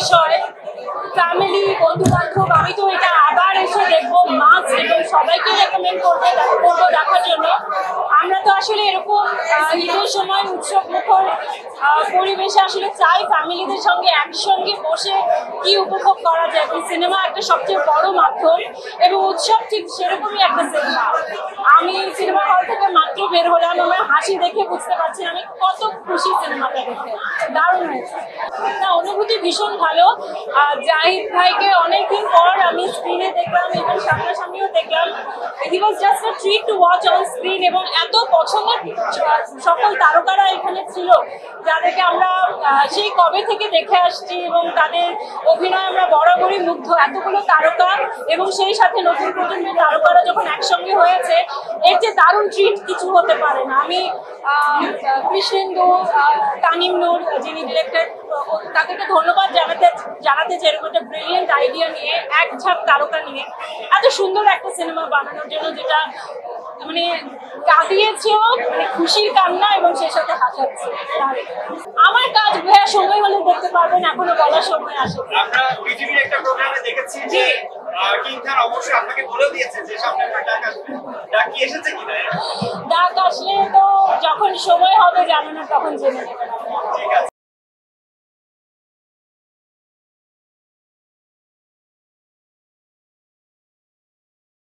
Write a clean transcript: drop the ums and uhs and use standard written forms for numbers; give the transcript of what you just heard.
বিষয়, ফ্যামিলি, বন্ধু বান্ধব, আমি তো এটা আবার এসে দেখবো মাস্ট এবং সবাইকে রেকমেন্ড করবো দেখার জন্য। আমরা তো আসলে এরকম ঈদের সময় উৎসব মুখর পরিবেশে আসলে চাই ফ্যামিলিদের সঙ্গে একসঙ্গে বসে কি উপভোগ করা যায়, এবং সিনেমা একটা সবচেয়ে বড় মাধ্যম এবং উৎসব ঠিক সেরকমই একটা সিনেমা। আমি সিনেমা হল থেকে মাত্র বের হলাম, আমার হাসি দেখে বুঝতে পারছি আমি কত খুশি সিনেমাটা দেখে, দারুণ হয়েছে। না, অনুভূতি ভীষণ ভালো। জাহিদ ভাইকে অনেকদিন পর আমি স্ক্রিনে দেখলাম এবং সামনাসামনিও দেখলাম। He was just a treat to watch on screen, এবং এত পছন্দের সকল তারকারা এখানে ছিল যাদেরকে আমরা সেই কবে থেকে দেখে আসছি, এবং তাদের অভিনয় আমরা বরাবরই মুগ্ধ। এতগুলো তারকা এবং সেই সাথে নতুন প্রজন্মের তারকারা যখন একসঙ্গে হয়েছে, এর যে দারুণ ট্রিট কিছু হতে পারে না। আমি কৃষ্ণেন্দু, তানিম নূর যিনি ডিরেক্টর, তাদেরকে ধন্যবাদ জানাতে চাই এরকম একটা ব্রিলিয়েন্ট আইডিয়া নিয়ে, এক ঝাঁক তারকা নিয়ে এত সুন্দর একটা সিনেমা বানানোর জন্য, যেটা মানে কাঁদিয়েছেও, মানে খুশির কান্না এবং সেই সাথে হাসাচ্ছে। আমার কাজ ভাইয়া সময় হলে দেখতে পারবেন, এখনো বলার সময় আসে। আমরা বিজিবির একটা প্রোগ্রামে দেখেছি যে কিং খান অবশ্যই আপনাকে বলেও দিয়েছে যে সামনে একটা ডাক আসবে, ডাক কি এসেছে কিনা? ডাক আসলে তো যখন সময় হবে জানানোর তখন জেনে নেবেন। ঠিক আছে।